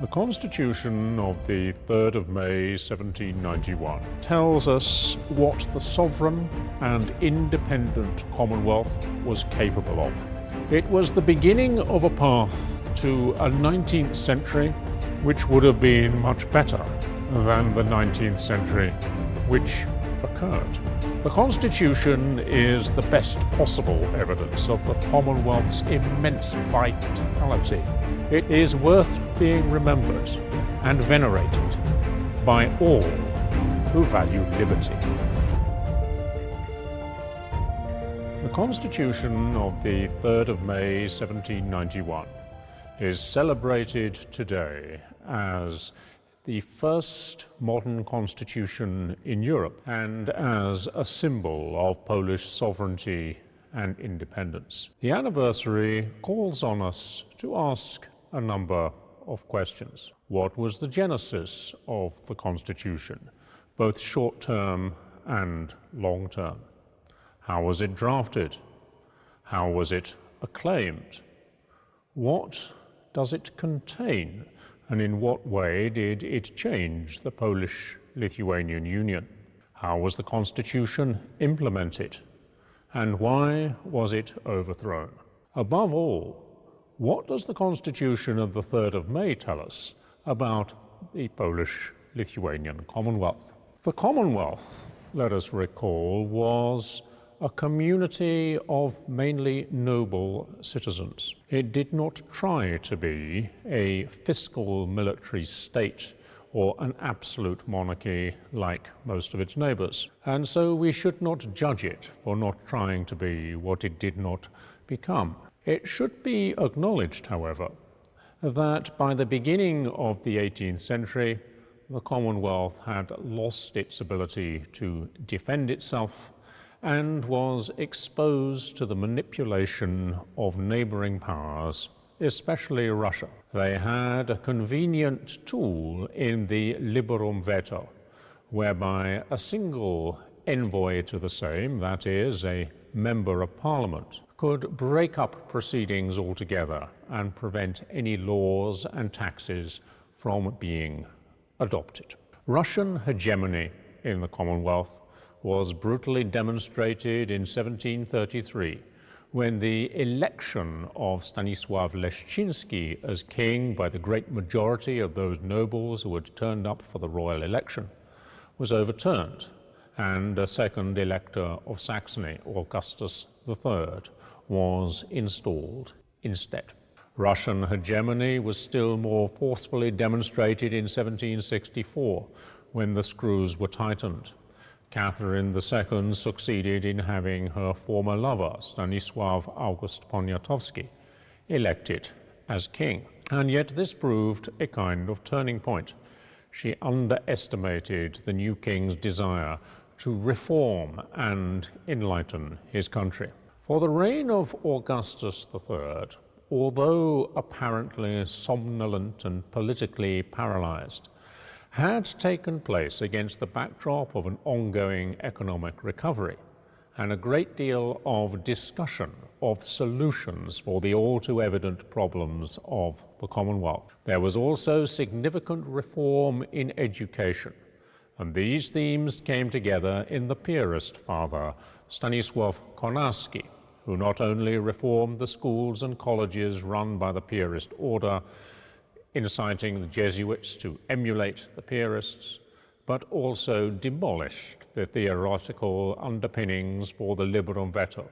The Constitution of the 3rd of May 1791 tells us what the sovereign and independent Commonwealth was capable of. It was the beginning of a path to a 19th century which would have been much better than the 19th century which occurred. The Constitution is the best possible evidence of the Commonwealth's immense vitality. It is worth being remembered and venerated by all who value liberty. The Constitution of the 3rd of May 1791 is celebrated today as the first modern constitution in Europe and as a symbol of Polish sovereignty and independence. The anniversary calls on us to ask a number of questions. What was the genesis of the Constitution, both short-term and long-term? How was it drafted? How was it acclaimed? What does it contain? And in what way did it change the Polish-Lithuanian Union? How was the Constitution implemented? And why was it overthrown? Above all, what does the Constitution of the 3rd of May tell us about the Polish-Lithuanian Commonwealth? The Commonwealth, let us recall, was a community of mainly noble citizens. It did not try to be a fiscal military state or an absolute monarchy like most of its neighbors. And so we should not judge it for not trying to be what it did not become. It should be acknowledged, however, that by the beginning of the 18th century, the Commonwealth had lost its ability to defend itself and was exposed to the manipulation of neighboring powers, especially Russia. They had a convenient tool in the liberum veto, whereby a single envoy to the same, that is, a member of parliament, could break up proceedings altogether and prevent any laws and taxes from being adopted. Russian hegemony in the Commonwealth was brutally demonstrated in 1733 when the election of Stanisław Leszczyński as king by the great majority of those nobles who had turned up for the royal election was overturned, and a second elector of Saxony, Augustus III, was installed instead. Russian hegemony was still more forcefully demonstrated in 1764 when the screws were tightened. Catherine II succeeded in having her former lover, Stanisław August Poniatowski, elected as king. And yet this proved a kind of turning point. She underestimated the new king's desire to reform and enlighten his country. For the reign of Augustus III, although apparently somnolent and politically paralyzed, had taken place against the backdrop of an ongoing economic recovery and a great deal of discussion of solutions for the all too evident problems of the Commonwealth. There was also significant reform in education, and these themes came together in the Piarist father, Stanisław Konarski, who not only reformed the schools and colleges run by the Piarist order, inciting the Jesuits to emulate the Piarists, but also demolished the theoretical underpinnings for the liberum veto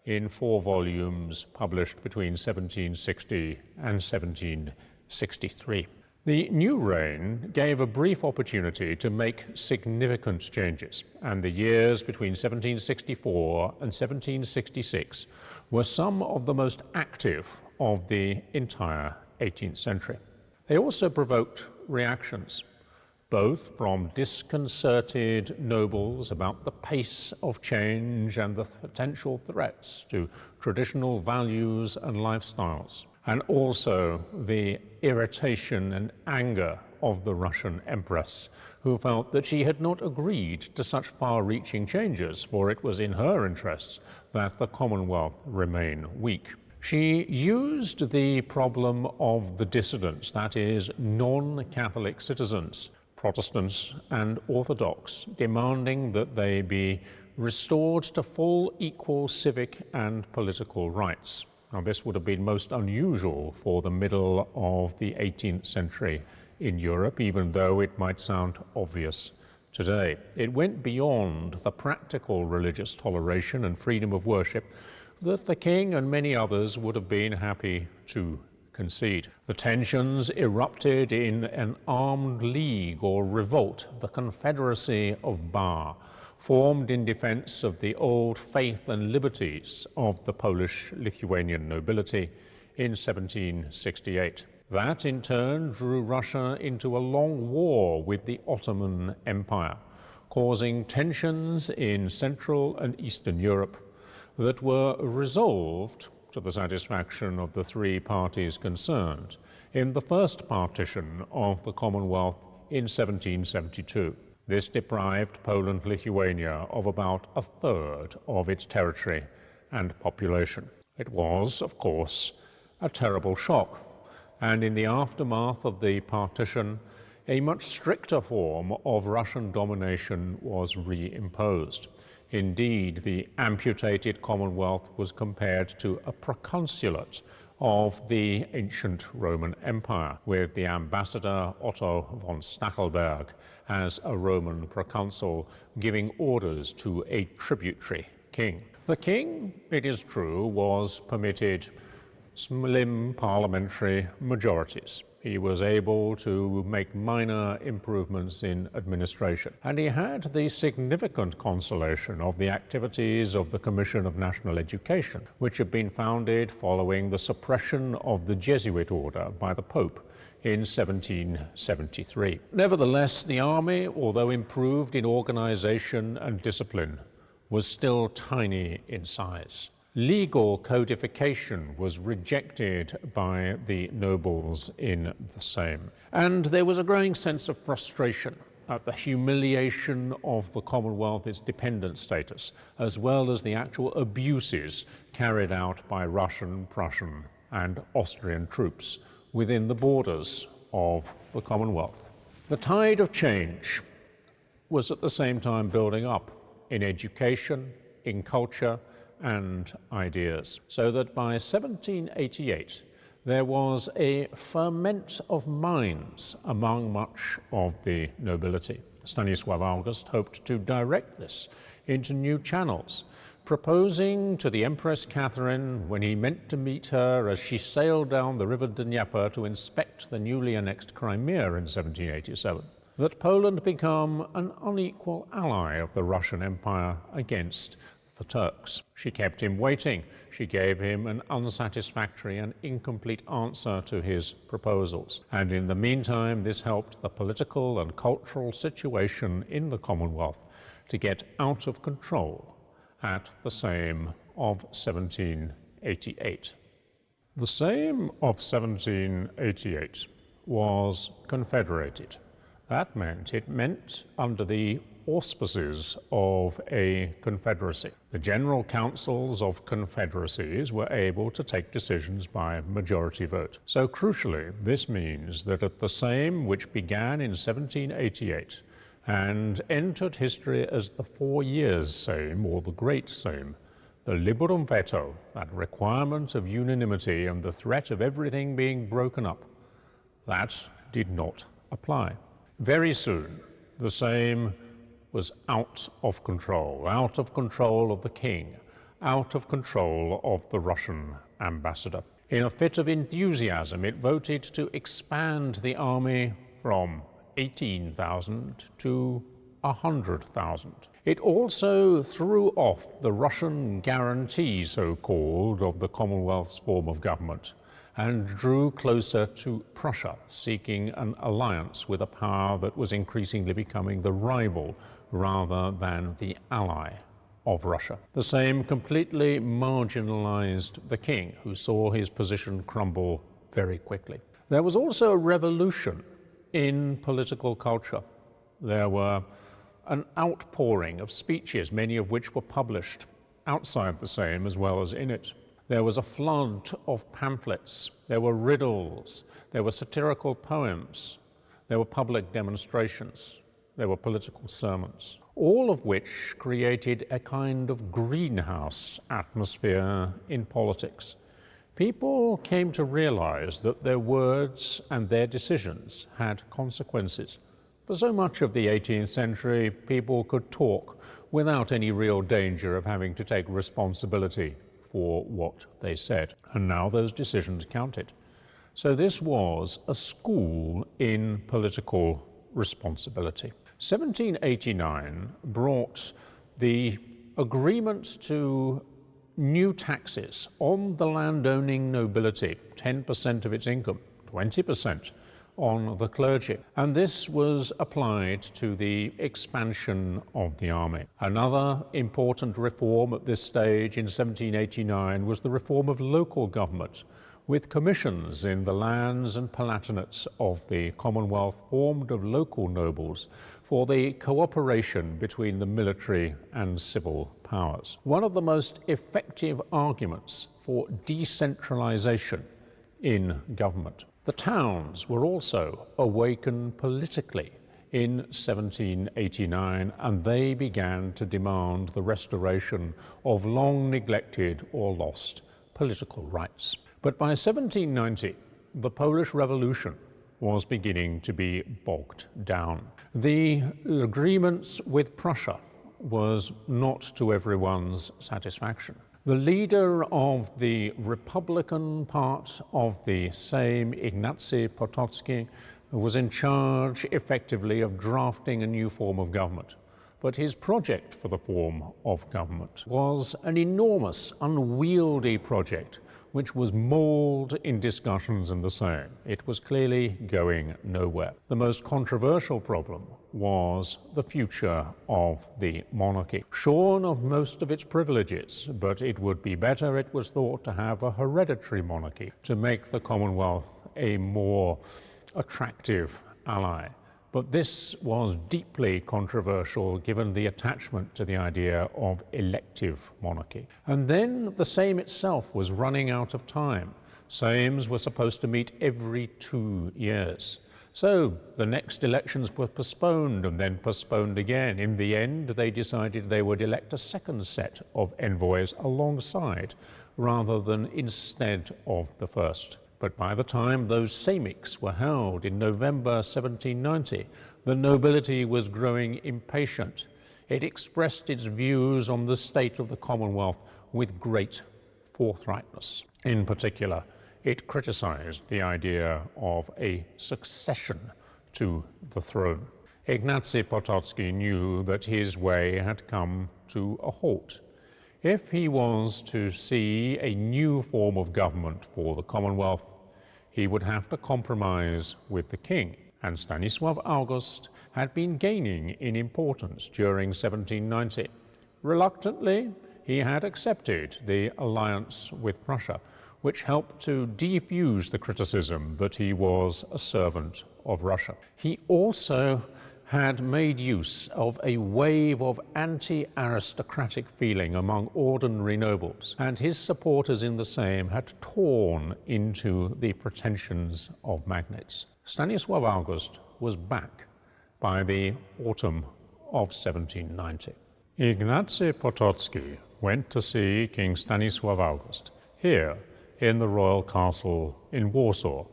in 4 volumes published between 1760 and 1763. The new reign gave a brief opportunity to make significant changes, and the years between 1764 and 1766 were some of the most active of the entire 18th century. They also provoked reactions, both from disconcerted nobles about the pace of change and the potential threats to traditional values and lifestyles, and also the irritation and anger of the Russian Empress, who felt that she had not agreed to such far-reaching changes, for it was in her interests that the Commonwealth remain weak. She used the problem of the dissidents, that is, non-Catholic citizens, Protestants and Orthodox, demanding that they be restored to full equal civic and political rights. Now, this would have been most unusual for the middle of the 18th century in Europe, even though it might sound obvious today. It went beyond the practical religious toleration and freedom of worship that the king and many others would have been happy to concede. The tensions erupted in an armed league or revolt, the Confederacy of Bar, formed in defense of the old faith and liberties of the Polish-Lithuanian nobility in 1768. That, in turn, drew Russia into a long war with the Ottoman Empire, causing tensions in Central and Eastern Europe that were resolved to the satisfaction of the three parties concerned in the first partition of the Commonwealth in 1772. This deprived Poland-Lithuania of about a third of its territory and population. It was, of course, a terrible shock, and in the aftermath of the partition, a much stricter form of Russian domination was reimposed. Indeed, the amputated Commonwealth was compared to a proconsulate of the ancient Roman Empire, with the ambassador Otto von Stachelberg as a Roman proconsul giving orders to a tributary king. The king, it is true, was permitted slim parliamentary majorities. He was able to make minor improvements in administration, and he had the significant consolation of the activities of the Commission of National Education, which had been founded following the suppression of the Jesuit order by the Pope in 1773. Nevertheless, the army, although improved in organization and discipline, was still tiny in size. Legal codification was rejected by the nobles in the Sejm, and there was a growing sense of frustration at the humiliation of the Commonwealth, its dependent status, as well as the actual abuses carried out by Russian, Prussian, and Austrian troops within the borders of the Commonwealth. The tide of change was at the same time building up in education, in culture, and ideas, so that by 1788 there was a ferment of minds among much of the nobility. Stanisław August hoped to direct this into new channels, proposing to the Empress Catherine, when he meant to meet her as she sailed down the river Dnieper to inspect the newly annexed Crimea in 1787, that Poland become an unequal ally of the Russian Empire against the Turks. She kept him waiting. She gave him an unsatisfactory and incomplete answer to his proposals. And in the meantime, this helped the political and cultural situation in the Commonwealth to get out of control at the Sejm of 1788. The Sejm of 1788 was confederated. That meant it met under the auspices of a confederacy. The general councils of confederacies were able to take decisions by majority vote. So crucially, this means that at the Sejm, which began in 1788 and entered history as the 4 Years' Sejm, or the Great Sejm, the liberum veto, that requirement of unanimity and the threat of everything being broken up, that did not apply. Very soon, the Sejm was out of control of the king, out of control of the Russian ambassador. In a fit of enthusiasm, it voted to expand the army from 18,000 to 100,000. It also threw off the Russian guarantee, so-called, of the Commonwealth's form of government, and drew closer to Prussia, seeking an alliance with a power that was increasingly becoming the rival rather than the ally of Russia. The Sejm completely marginalized the king, who saw his position crumble very quickly. There was also a revolution in political culture. There were an outpouring of speeches, many of which were published outside the Sejm as well as in it. There was a flood of pamphlets, there were riddles, there were satirical poems, there were public demonstrations, there were political sermons, all of which created a kind of greenhouse atmosphere in politics. People came to realize that their words and their decisions had consequences. For so much of the 18th century, people could talk without any real danger of having to take responsibility for what they said. And now those decisions counted. So this was a school in political responsibility. 1789 brought the agreement to new taxes on the landowning nobility, 10% of its income, 20% on the clergy. And this was applied to the expansion of the army. Another important reform at this stage in 1789 was the reform of local government, with commissions in the lands and palatinates of the Commonwealth formed of local nobles for the cooperation between the military and civil powers. One of the most effective arguments for decentralization in government. The towns were also awakened politically in 1789, and they began to demand the restoration of long neglected or lost political rights. But by 1790, the Polish Revolution was beginning to be bogged down. The agreements with Prussia was not to everyone's satisfaction. The leader of the Republican part of the Sejm, Ignacy Potocki, was in charge effectively of drafting a new form of government. But his project for the form of government was an enormous, unwieldy project which was mauled in discussions in the Sejm. It was clearly going nowhere. The most controversial problem was the future of the monarchy. Shorn of most of its privileges, but it would be better, it was thought, to have a hereditary monarchy to make the Commonwealth a more attractive ally. But this was deeply controversial given the attachment to the idea of elective monarchy. And then the Sejm itself was running out of time. Sejms were supposed to meet every 2 years. So the next elections were postponed and then postponed again. In the end, they decided they would elect a second set of envoys alongside, rather than instead of the first. But by the time those Sejmics were held in November 1790, the nobility was growing impatient. It expressed its views on the state of the Commonwealth with great forthrightness. In particular, it criticized the idea of a succession to the throne. Ignacy Potocki knew that his way had come to a halt. If he was to see a new form of government for the Commonwealth, he would have to compromise with the king. And Stanisław August had been gaining in importance during 1790. Reluctantly, he had accepted the alliance with Prussia, which helped to defuse the criticism that he was a servant of Russia. He also had made use of a wave of anti-aristocratic feeling among ordinary nobles, and his supporters in the Sejm had torn into the pretensions of magnates. Stanisław August was back by the autumn of 1790. Ignacy Potocki went to see King Stanisław August here in the royal castle in Warsaw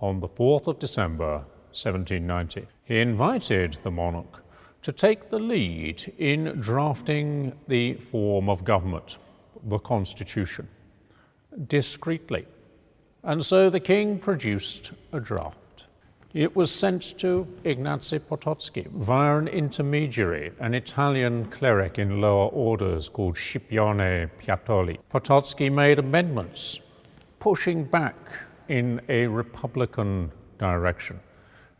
on the 4th of December 1790. He invited the monarch to take the lead in drafting the form of government, the Constitution, discreetly. And so the king produced a draft. It was sent to Ignacy Potocki via an intermediary, an Italian cleric in lower orders called Scipione Piatoli. Potocki made amendments, pushing back in a republican direction,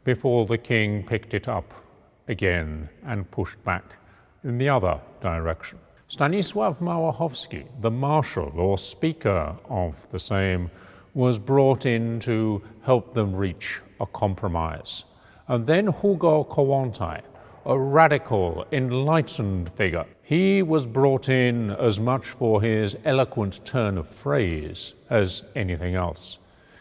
before the king picked it up again and pushed back in the other direction. Stanisław Małachowski, the marshal or speaker of the Sejm, was brought in to help them reach a compromise. And then Hugo Kołłątaj, a radical, enlightened figure. He was brought in as much for his eloquent turn of phrase as anything else.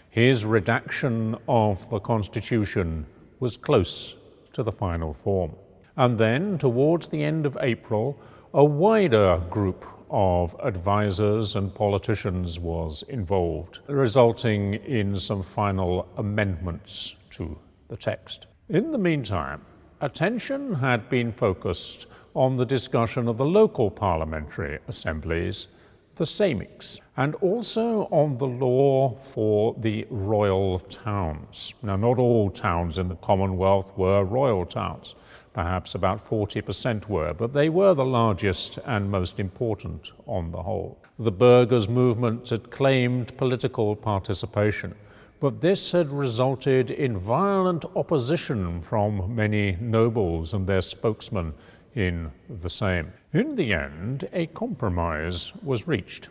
His redaction of the Constitution was close to the final form. And then, towards the end of April, a wider group of advisors and politicians was involved, resulting in some final amendments to the text. In the meantime, attention had been focused on the discussion of the local parliamentary assemblies, the Sejmiks, and also on the law for the royal towns. Now, not all towns in the Commonwealth were royal towns. Perhaps about 40% were, but they were the largest and most important on the whole. The burghers' movement had claimed political participation, but this had resulted in violent opposition from many nobles and their spokesmen in the Sejm. In the end, a compromise was reached.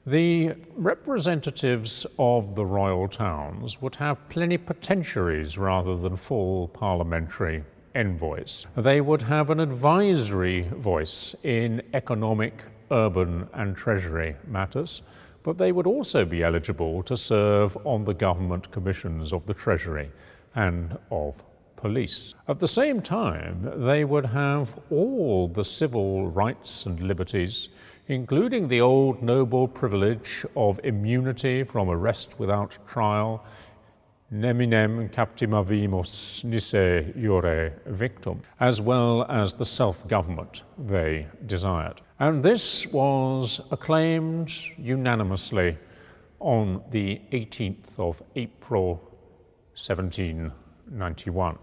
The representatives of the royal towns would have plenipotentiaries rather than full parliamentary envoys. They would have an advisory voice in economic, urban, and treasury matters, but they would also be eligible to serve on the government commissions of the Treasury and of police. At the same time, they would have all the civil rights and liberties, including the old noble privilege of immunity from arrest without trial, neminem captimavimus nisse iure victum, as well as the self-government they desired. And this was acclaimed unanimously on the 18th of April 1791.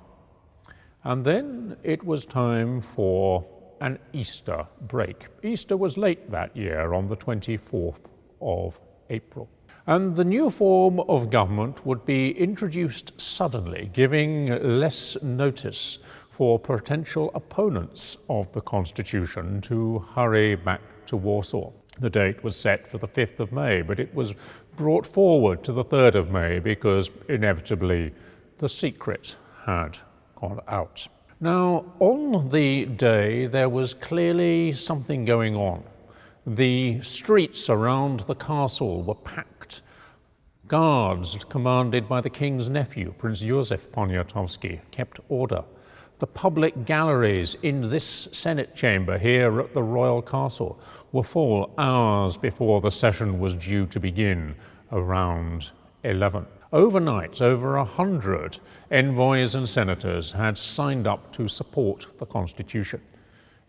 And then it was time for an Easter break. Easter was late that year, on the 24th of April. And the new form of government would be introduced suddenly, giving less notice for potential opponents of the Constitution to hurry back to Warsaw. The date was set for the 5th of May, but it was brought forward to the 3rd of May because inevitably the secret had gone out. Now, on the day, there was clearly something going on. The streets around the castle were packed. Guards, commanded by the king's nephew, Prince Józef Poniatowski, kept order. The public galleries in this Senate chamber here at the royal castle were full hours before the session was due to begin, around 11. Overnight, over 100 envoys and senators had signed up to support the Constitution.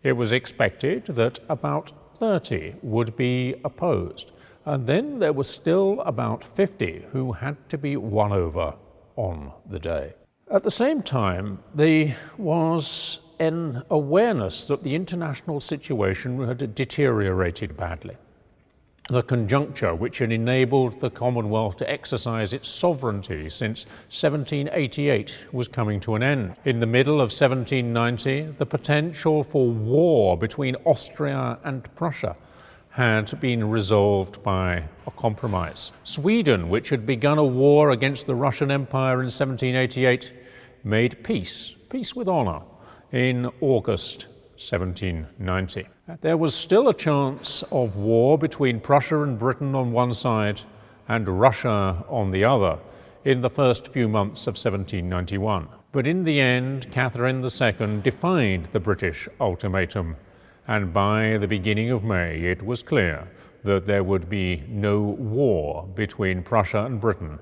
It was expected that about 30 would be opposed, and then there were still about 50 who had to be won over on the day. At the same time, there was an awareness that the international situation had deteriorated badly. The conjuncture which had enabled the Commonwealth to exercise its sovereignty since 1788 was coming to an end. In the middle of 1790, the potential for war between Austria and Prussia had been resolved by a compromise. Sweden, which had begun a war against the Russian Empire in 1788, made peace with honor, in August 1790. There was still a chance of war between Prussia and Britain on one side and Russia on the other in the first few months of 1791. But in the end, Catherine II defied the British ultimatum, and by the beginning of May it was clear that there would be no war between Prussia and Britain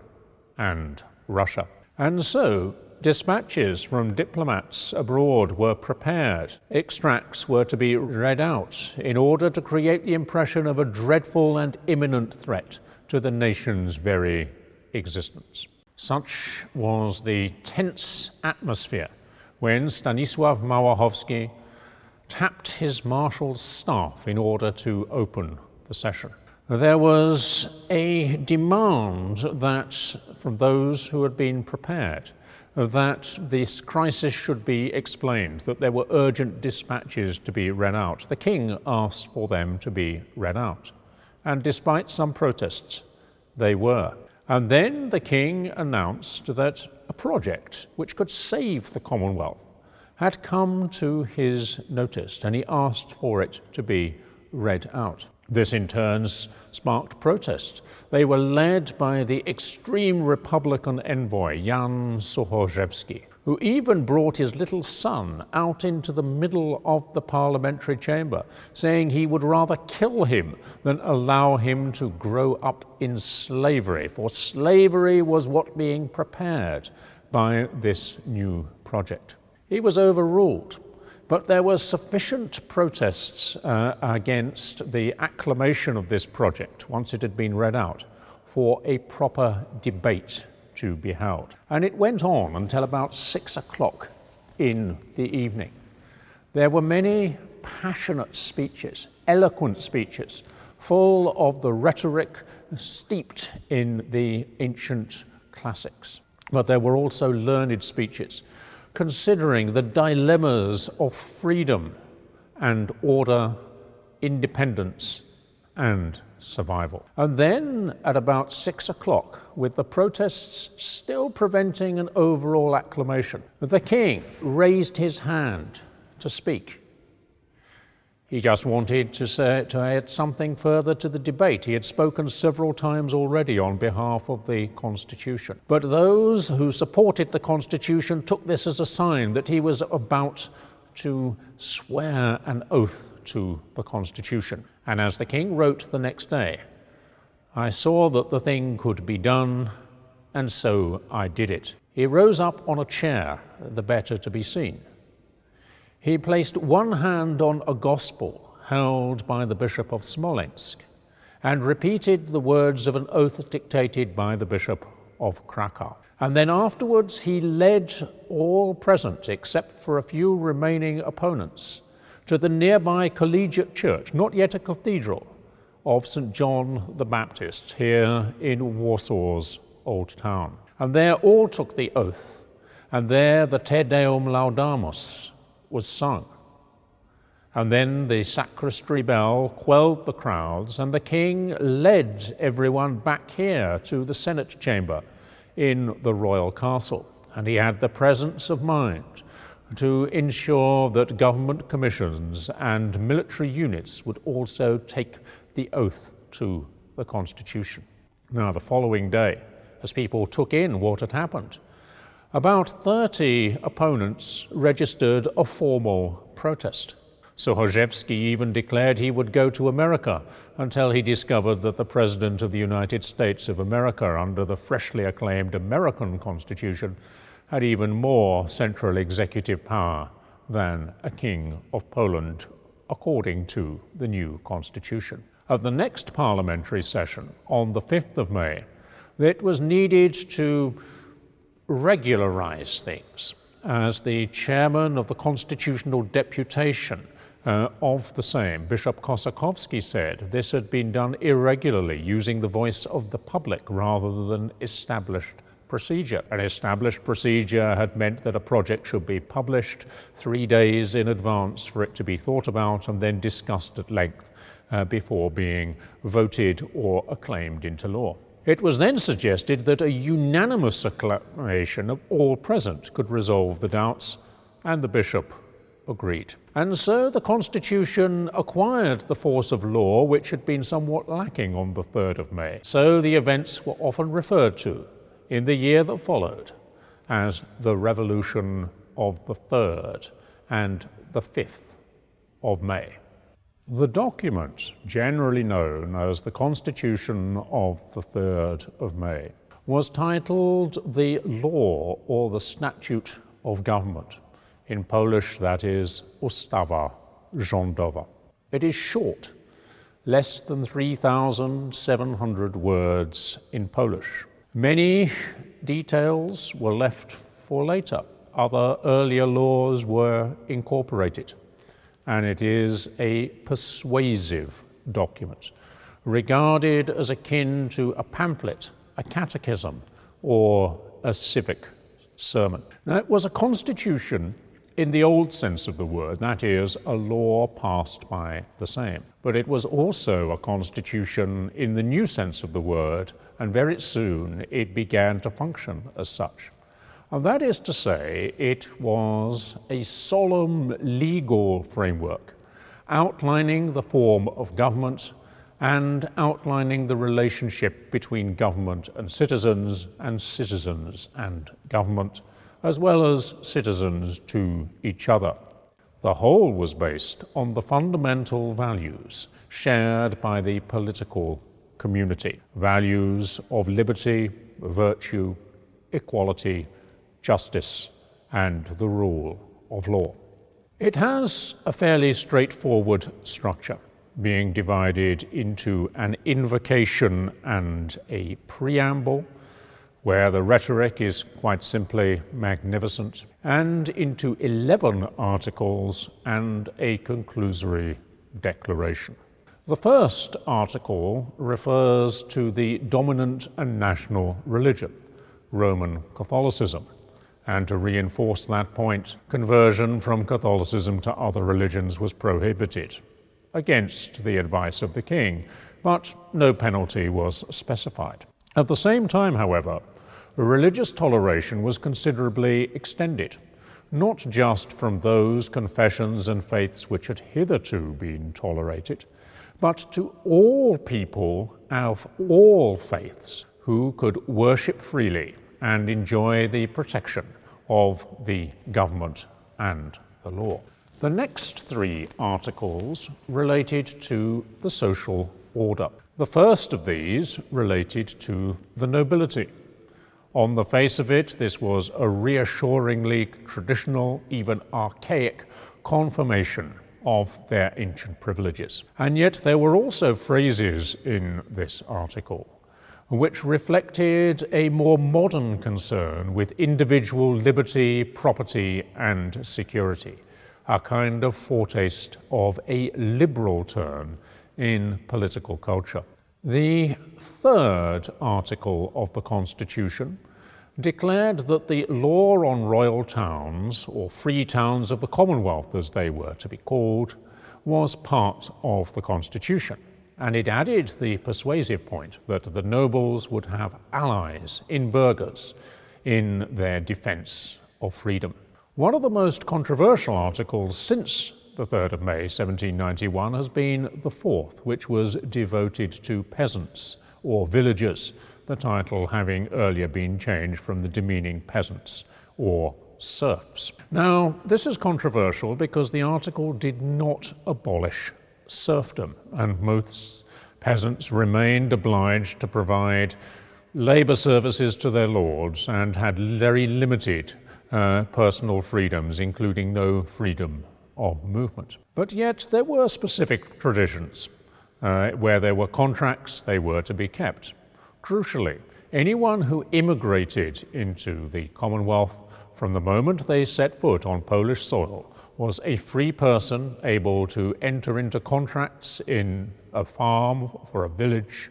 and Russia. And so dispatches from diplomats abroad were prepared. Extracts were to be read out in order to create the impression of a dreadful and imminent threat to the nation's very existence. Such was the tense atmosphere when Stanisław Małachowski tapped his marshal's staff in order to open the session. There was a demand that, from those who had been prepared, that this crisis should be explained, that there were urgent dispatches to be read out. The king asked for them to be read out, and despite some protests, they were. And then the king announced that a project which could save the Commonwealth had come to his notice, and he asked for it to be read out. This in turn sparked protest. They were led by the extreme Republican envoy, Jan Sochorszewski, who even brought his little son out into the middle of the parliamentary chamber, saying he would rather kill him than allow him to grow up in slavery, for slavery was what being prepared by this new project. He was overruled, but there were sufficient protests against the acclamation of this project, once it had been read out, for a proper debate to be held. And it went on until about 6 o'clock in the evening. There were many passionate speeches, eloquent speeches, full of the rhetoric steeped in the ancient classics. But there were also learned speeches, considering the dilemmas of freedom and order, independence and survival. And then at about 6 o'clock, with the protests still preventing an overall acclamation, the king raised his hand to speak. He just wanted to add something further to the debate. He had spoken several times already on behalf of the Constitution. But those who supported the Constitution took this as a sign that he was about to swear an oath to the Constitution. And as the king wrote the next day, "I saw that the thing could be done, and so I did it." He rose up on a chair, the better to be seen. He placed one hand on a gospel held by the Bishop of Smolensk and repeated the words of an oath dictated by the Bishop of Krakow. And then afterwards he led all present, except for a few remaining opponents, to the nearby collegiate church, not yet a cathedral, of St. John the Baptist here in Warsaw's Old Town. And there all took the oath, and there the Te Deum Laudamus was sung. And then the sacristy bell quelled the crowds, and the king led everyone back here to the Senate chamber in the royal castle. And he had the presence of mind to ensure that government commissions and military units would also take the oath to the Constitution. Now, the following day, as people took in what had happened, about 30 opponents registered a formal protest. Sochorszewski even declared he would go to America until he discovered that the President of the United States of America, under the freshly acclaimed American Constitution, had even more central executive power than a King of Poland, according to the new Constitution. At the next parliamentary session, on the 5th of May, it was needed to regularize things. As the chairman of the constitutional deputation of the same, Bishop Kosakowski, said, this had been done irregularly, using the voice of the public rather than established procedure. An established procedure had meant that a project should be published 3 days in advance for it to be thought about and then discussed at length before being voted or acclaimed into law. It was then suggested that a unanimous acclamation of all present could resolve the doubts, and the bishop agreed. And so the Constitution acquired the force of law, which had been somewhat lacking on the 3rd of May. So the events were often referred to in the year that followed as the Revolution of the 3rd and the 5th of May. The document, generally known as the Constitution of the 3rd of May, was titled the Law or the Statute of Government. In Polish, that is Ustawa Rządowa. It is short, less than 3,700 words in Polish. Many details were left for later. Other earlier laws were incorporated. And it is a persuasive document, regarded as akin to a pamphlet, a catechism, or a civic sermon. Now, it was a constitution in the old sense of the word, that is, a law passed by the same. But it was also a constitution in the new sense of the word, and very soon it began to function as such. And that is to say, it was a solemn legal framework outlining the form of government and outlining the relationship between government and citizens and government, as well as citizens to each other. The whole was based on the fundamental values shared by the political community, values of liberty, virtue, equality, justice, and the rule of law. It has a fairly straightforward structure, being divided into an invocation and a preamble, where the rhetoric is quite simply magnificent, and into 11 articles and a conclusory declaration. The first article refers to the dominant and national religion, Roman Catholicism, and to reinforce that point, conversion from Catholicism to other religions was prohibited, against the advice of the king, but no penalty was specified. At the same time, however, religious toleration was considerably extended, not just from those confessions and faiths which had hitherto been tolerated, but to all people of all faiths who could worship freely and enjoy the protection of the government and the law. The next three articles related to the social order. The first of these related to the nobility. On the face of it, this was a reassuringly traditional, even archaic confirmation of their ancient privileges. And yet there were also phrases in this article which reflected a more modern concern with individual liberty, property, and security, a kind of foretaste of a liberal turn in political culture. The third article of the Constitution declared that the law on royal towns, or free towns of the Commonwealth as they were to be called, was part of the Constitution. And it added the persuasive point that the nobles would have allies in burghers in their defense of freedom. One of the most controversial articles since the 3rd of May 1791 has been the fourth, which was devoted to peasants or villagers, the title having earlier been changed from the demeaning peasants or serfs. Now, this is controversial because the article did not abolish serfdom, and most peasants remained obliged to provide labour services to their lords and had very limited personal freedoms, including no freedom of movement. But yet there were specific traditions. Where there were contracts, they were to be kept. Crucially, anyone who immigrated into the Commonwealth from the moment they set foot on Polish soil was a free person able to enter into contracts in a farm for a village,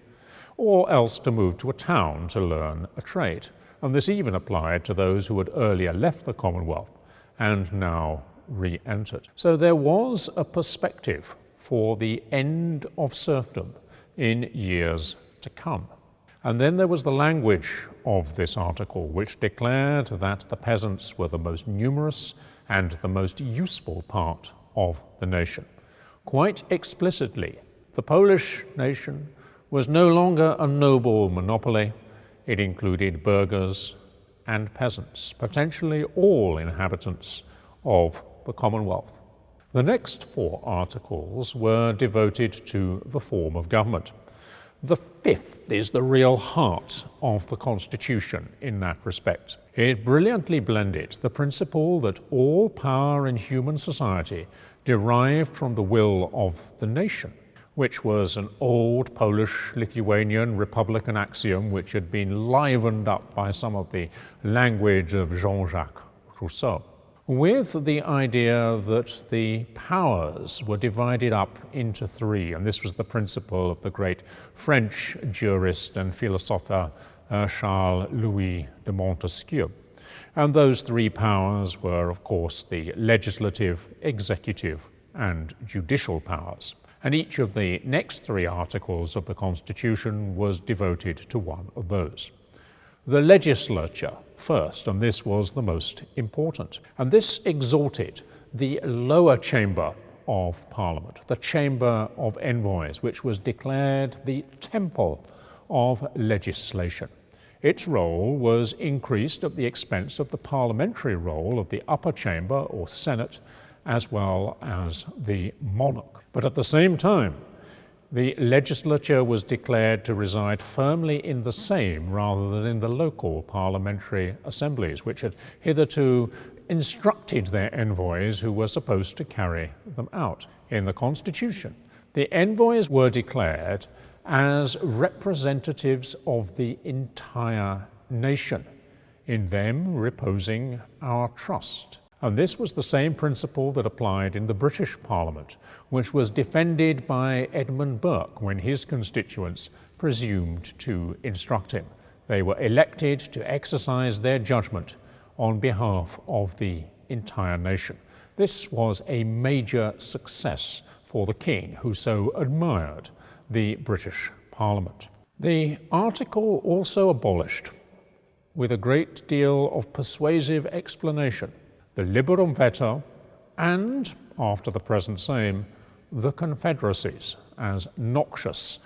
or else to move to a town to learn a trade. And this even applied to those who had earlier left the Commonwealth and now re-entered. So there was a perspective for the end of serfdom in years to come. And then there was the language of this article, which declared that the peasants were the most numerous and the most useful part of the nation. Quite explicitly, the Polish nation was no longer a noble monopoly. It included burghers and peasants, potentially all inhabitants of the Commonwealth. The next four articles were devoted to the form of government. The fifth is the real heart of the Constitution in that respect. It brilliantly blended the principle that all power in human society derived from the will of the nation, which was an old Polish-Lithuanian republican axiom which had been livened up by some of the language of Jean-Jacques Rousseau, with the idea that the powers were divided up into three, and this was the principle of the great French jurist and philosopher Charles-Louis de Montesquieu. And those three powers were, of course, the legislative, executive, and judicial powers. And each of the next three articles of the Constitution was devoted to one of those. the legislature first, and this was the most important. And this exalted the lower chamber of Parliament, the Chamber of Envoys, which was declared the temple of legislation. Its role was increased at the expense of the parliamentary role of the upper chamber or Senate, as well as the monarch. But at the same time, the legislature was declared to reside firmly in the same rather than in the local parliamentary assemblies, which had hitherto instructed their envoys who were supposed to carry them out. In the Constitution, the envoys were declared as representatives of the entire nation, in them reposing our trust. And this was the same principle that applied in the British Parliament, which was defended by Edmund Burke when his constituents presumed to instruct him. They were elected to exercise their judgment on behalf of the entire nation. This was a major success for the King, who so admired the British Parliament. The article also abolished, with a great deal of persuasive explanation, the liberum veto and, after the present same, the confederacies as noxious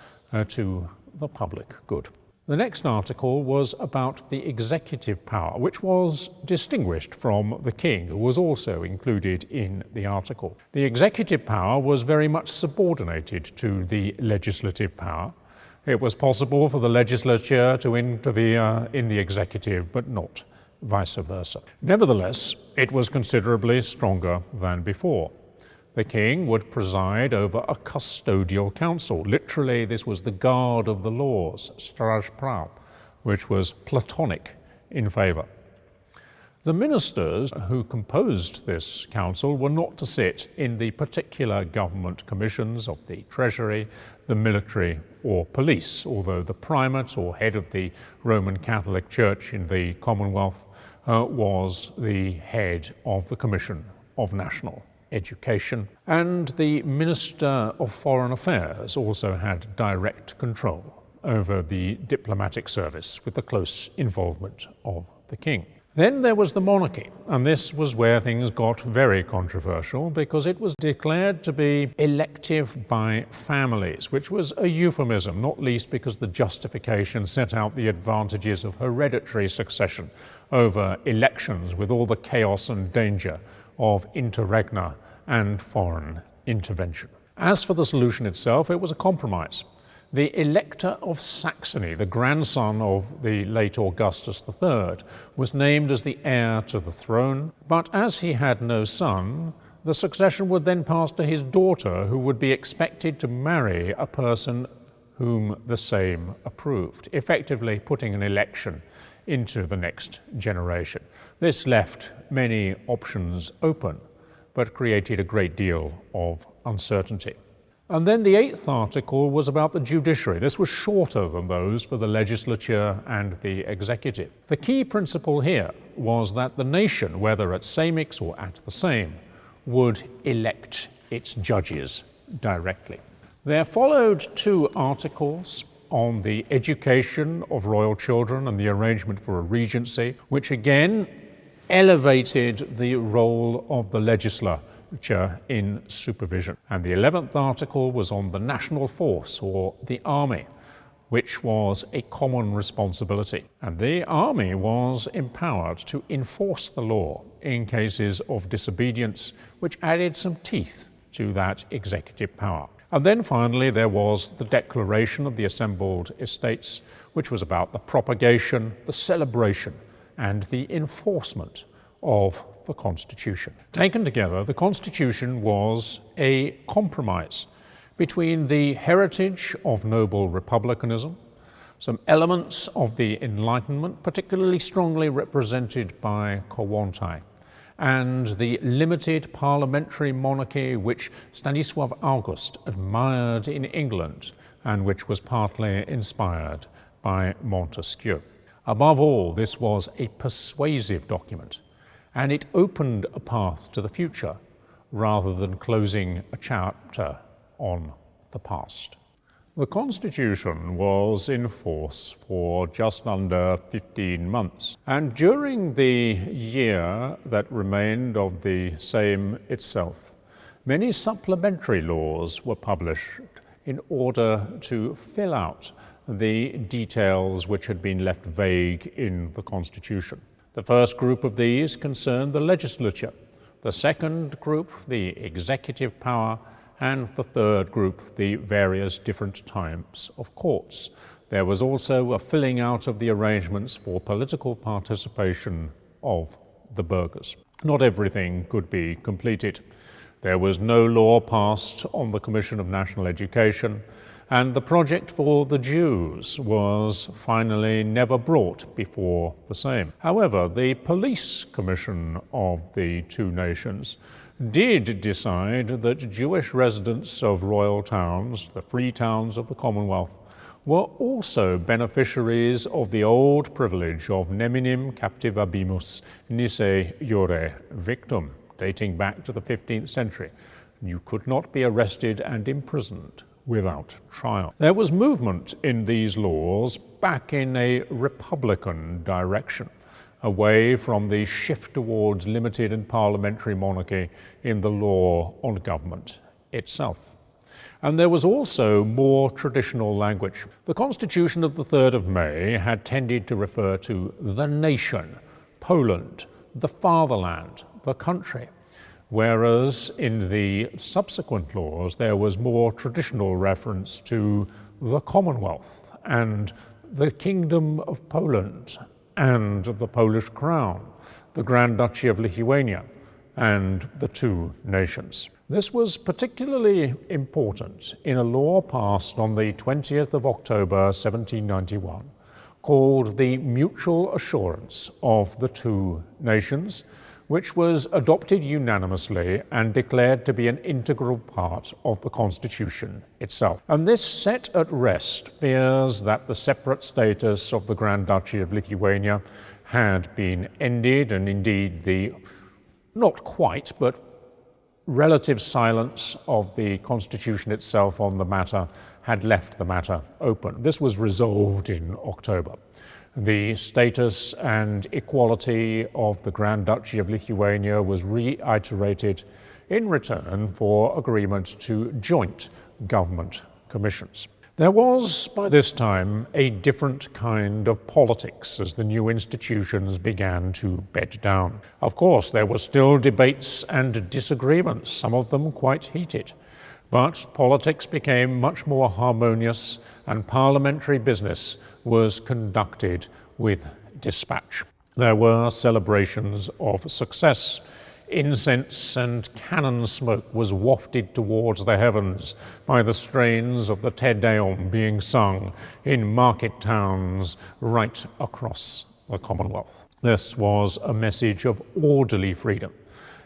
to the public good. The next article was about the executive power, which was distinguished from the king, who was also included in the article. The executive power was very much subordinated to the legislative power. It was possible for the legislature to interfere in the executive, but not vice versa. Nevertheless, it was considerably stronger than before. The king would preside over a custodial council. Literally, this was the guard of the laws, straj prav, which was Platonic in favor. The ministers who composed this council were not to sit in the particular government commissions of the treasury, the military, or police, although the primate or head of the Roman Catholic Church in the Commonwealth was the head of the Commission of National Education, and the Minister of Foreign Affairs also had direct control over the diplomatic service with the close involvement of the king. Then there was the monarchy, and this was where things got very controversial because it was declared to be elective by families, which was a euphemism, not least because the justification set out the advantages of hereditary succession over elections with all the chaos and danger of interregna and foreign intervention. As for the solution itself, it was a compromise. The Elector of Saxony, the grandson of the late Augustus III, was named as the heir to the throne, but as he had no son, the succession would then pass to his daughter, who would be expected to marry a person whom the same approved, effectively putting an election into the next generation. This left many options open, but created a great deal of uncertainty. And then the 8th article was about the judiciary. This was shorter than those for the legislature and the executive. The key principle here was that the nation, whether at same-ix or at the same, would elect its judges directly. There followed 2 articles on the education of royal children and the arrangement for a regency, which again elevated the role of the legislature in supervision. And the 11th article was on the national force, or the army, which was a common responsibility. And the army was empowered to enforce the law in cases of disobedience, which added some teeth to that executive power. And then finally there was the Declaration of the Assembled Estates, which was about the propagation, the celebration, and the enforcement of the Constitution. Taken together, the Constitution was a compromise between the heritage of noble republicanism, some elements of the Enlightenment, particularly strongly represented by Kołłątaj, and the limited parliamentary monarchy which Stanisław August admired in England and which was partly inspired by Montesquieu. Above all, this was a persuasive document, and it opened a path to the future rather than closing a chapter on the past. The Constitution was in force for just under 15 months, and during the year that remained of the same itself, many supplementary laws were published in order to fill out the details which had been left vague in the Constitution. The first group of these concerned the legislature, the second group the executive power, and the third group the various different types of courts. There was also a filling out of the arrangements for political participation of the burghers. Not everything could be completed. There was no law passed on the Commission of National Education, and the project for the Jews was finally never brought before the same. However, the police commission of the two nations did decide that Jewish residents of royal towns, the free towns of the Commonwealth, were also beneficiaries of the old privilege of neminim captivabimus nisse iure victum, dating back to the 15th century. You could not be arrested and imprisoned without trial. There was movement in these laws back in a republican direction, away from the shift towards limited and parliamentary monarchy in the law on government itself. And there was also more traditional language. The Constitution of the 3rd of May had tended to refer to the nation, Poland, the fatherland, the country, whereas in the subsequent laws there was more traditional reference to the Commonwealth and the Kingdom of Poland and the Polish Crown, the Grand Duchy of Lithuania, and the two nations. This was particularly important in a law passed on the 20th of October 1791 called the Mutual Assurance of the Two Nations, which was adopted unanimously and declared to be an integral part of the Constitution itself. And this set at rest fears that the separate status of the Grand Duchy of Lithuania had been ended, and indeed the, not quite, but relative silence of the Constitution itself on the matter had left the matter open. This was resolved in October. The status and equality of the Grand Duchy of Lithuania was reiterated in return for agreement to joint government commissions. There was, by this time, a different kind of politics as the new institutions began to bed down. Of course, there were still debates and disagreements, some of them quite heated. But politics became much more harmonious, and parliamentary business was conducted with dispatch. There were celebrations of success. Incense and cannon smoke was wafted towards the heavens by the strains of the Te Deum being sung in market towns right across the Commonwealth. This was a message of orderly freedom,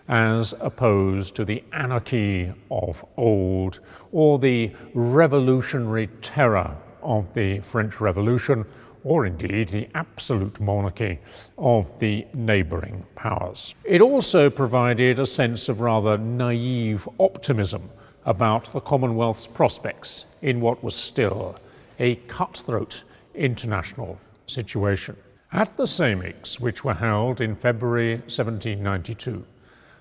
as opposed to the anarchy of old or the revolutionary terror of the French Revolution, or indeed the absolute monarchy of the neighbouring powers. It also provided a sense of rather naive optimism about the Commonwealth's prospects in what was still a cutthroat international situation. At the Sejmiks, which were held in February 1792,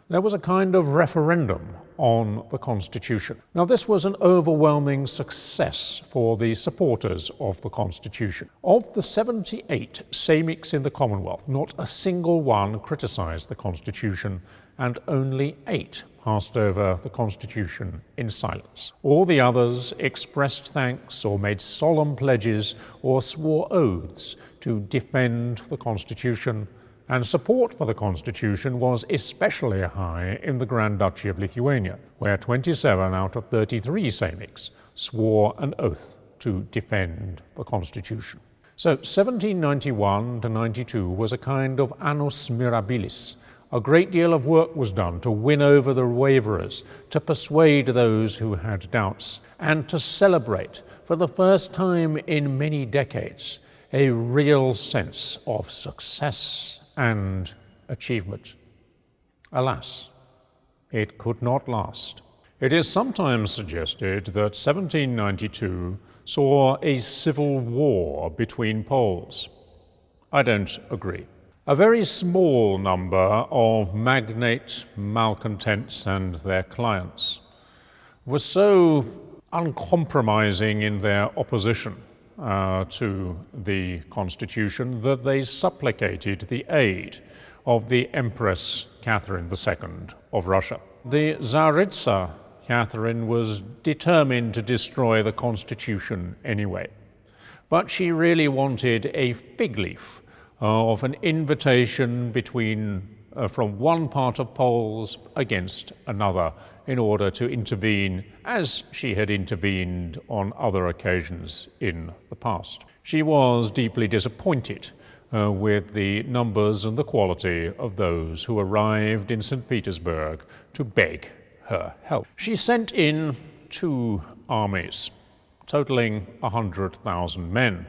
there was a kind of referendum on the Constitution. Now, this was an overwhelming success for the supporters of the Constitution. Of the 78 Sejmiks in the Commonwealth, not a single one criticised the Constitution, and only 8 passed over the Constitution in silence. All the others expressed thanks or made solemn pledges or swore oaths to defend the Constitution, and support for the Constitution was especially high in the Grand Duchy of Lithuania, where 27 out of 33 Sejmiks swore an oath to defend the Constitution. So 1791 to 92 was a kind of annus mirabilis. A great deal of work was done to win over the waverers, to persuade those who had doubts, and to celebrate, for the first time in many decades, a real sense of success and achievement. Alas, it could not last. It is sometimes suggested that 1792 saw a civil war between Poles. I don't agree. A very small number of magnate malcontents and their clients were so uncompromising in their opposition to the Constitution that they supplicated the aid of the Empress Catherine II of Russia. The Tsaritsa Catherine was determined to destroy the Constitution anyway, but she really wanted a fig leaf of an invitation from one part of Poles against another in order to intervene as she had intervened on other occasions in the past. She was deeply disappointed with the numbers and the quality of those who arrived in St. Petersburg to beg her help. She sent in 2 armies, totaling 100,000 men,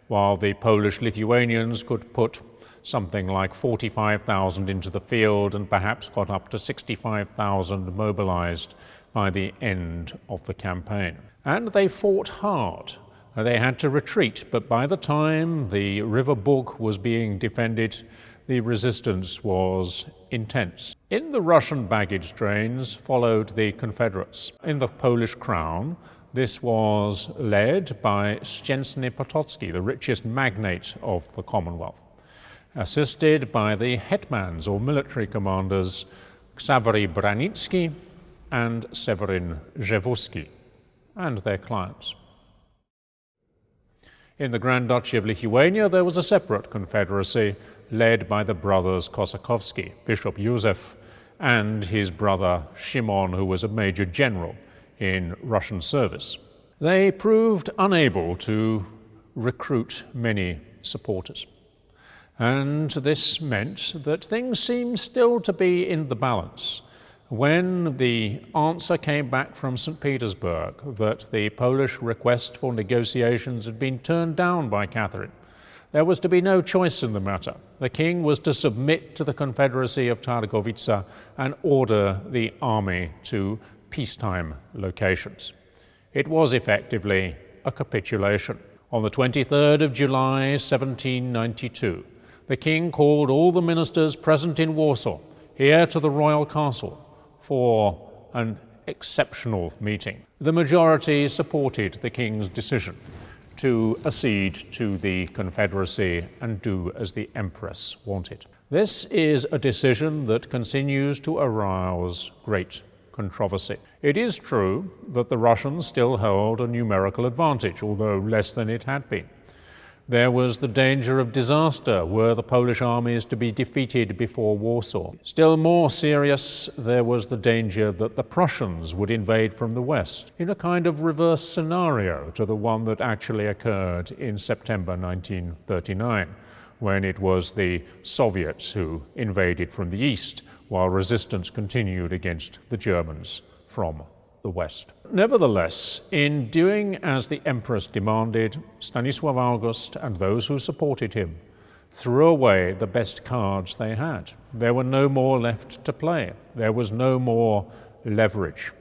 while the Polish-Lithuanians could put something like 45,000 into the field and perhaps got up to 65,000 mobilized by the end of the campaign. And they fought hard. They had to retreat, but by the time the River Bug was being defended, the resistance was intense. In the Russian baggage trains followed the Confederates. In the Polish crown, this was led by Szczęsny Potocki, the richest magnate of the Commonwealth, assisted by the hetmans or military commanders Ksawery Branicki and Seweryn Rzewuski and their clients. In the Grand Duchy of Lithuania, there was a separate confederacy led by the brothers Kosakowski, Bishop Józef, and his brother Szymon, who was a major general in Russian service. They proved unable to recruit many supporters. And this meant that things seemed still to be in the balance when the answer came back from St. Petersburg that the Polish request for negotiations had been turned down by Catherine. There was to be no choice in the matter. The king was to submit to the Confederacy of Targowica and order the army to peacetime locations. It was effectively a capitulation. On the 23rd of July, 1792, the king called all the ministers present in Warsaw here to the royal castle for an exceptional meeting. The majority supported the king's decision to accede to the Confederacy and do as the Empress wanted. This is a decision that continues to arouse great controversy. It is true that the Russians still held a numerical advantage, although less than it had been. There was the danger of disaster were the Polish armies to be defeated before Warsaw. Still more serious, there was the danger that the Prussians would invade from the west, in a kind of reverse scenario to the one that actually occurred in September 1939, when it was the Soviets who invaded from the east, while resistance continued against the Germans from the west. Nevertheless, in doing as the Empress demanded, Stanisław August and those who supported him threw away the best cards they had. There were no more left to play. There was no more leverage.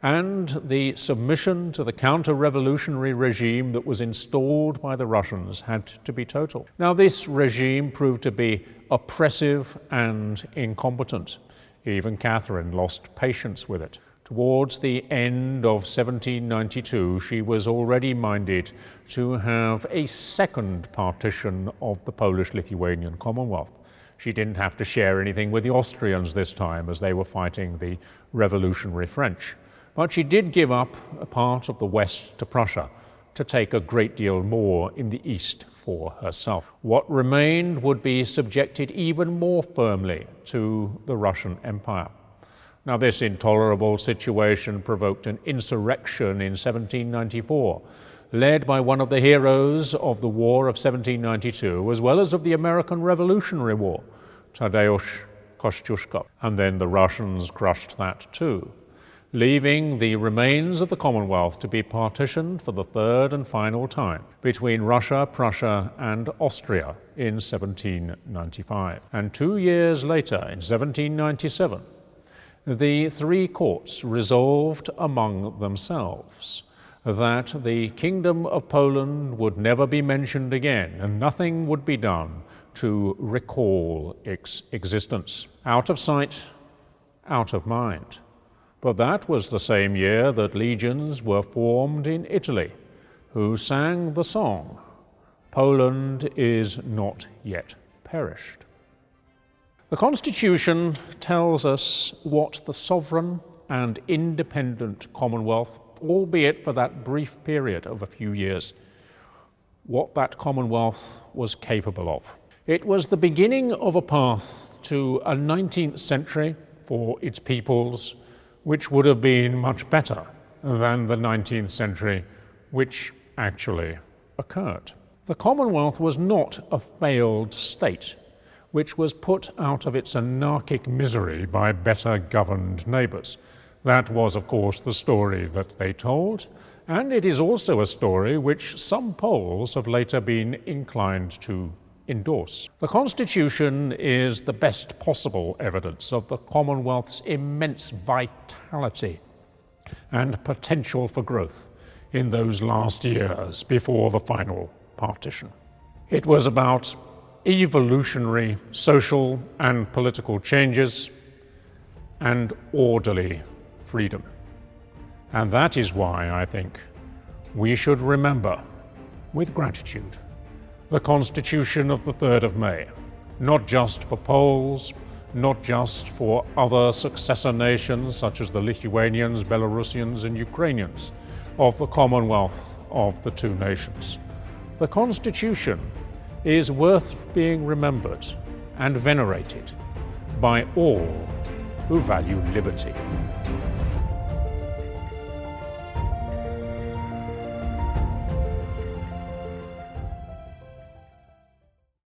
And the submission to the counter-revolutionary regime that was installed by the Russians had to be total. Now, this regime proved to be oppressive and incompetent. Even Catherine lost patience with it. Towards the end of 1792, she was already minded to have a second partition of the Polish-Lithuanian Commonwealth. She didn't have to share anything with the Austrians this time, as they were fighting the revolutionary French. But she did give up a part of the west to Prussia to take a great deal more in the east for herself. What remained would be subjected even more firmly to the Russian Empire. Now, this intolerable situation provoked an insurrection in 1794, led by one of the heroes of the War of 1792, as well as of the American Revolutionary War, Tadeusz Kościuszko. And then the Russians crushed that too, leaving the remains of the Commonwealth to be partitioned for the third and final time between Russia, Prussia, and Austria in 1795. And 2 years later, in 1797, the three courts resolved among themselves that the Kingdom of Poland would never be mentioned again, and nothing would be done to recall its existence. Out of sight, out of mind. But that was the same year that legions were formed in Italy, who sang the song, "Poland is not yet perished." The Constitution tells us what the sovereign and independent Commonwealth, albeit for that brief period of a few years, what that Commonwealth was capable of. It was the beginning of a path to a 19th century for its peoples, which would have been much better than the 19th century which actually occurred. The Commonwealth was not a failed state, which was put out of its anarchic misery by better governed neighbours. That was, of course, the story that they told, and it is also a story which some Poles have later been inclined to endorse. The Constitution is the best possible evidence of the Commonwealth's immense vitality and potential for growth in those last years before the final partition. It was about evolutionary social and political changes and orderly freedom. And that is why I think we should remember with gratitude the Constitution of the 3rd of May, not just for Poles, not just for other successor nations such as the Lithuanians, Belarusians, and Ukrainians of the Commonwealth of the two nations. The Constitution is worth being remembered and venerated by all who value liberty.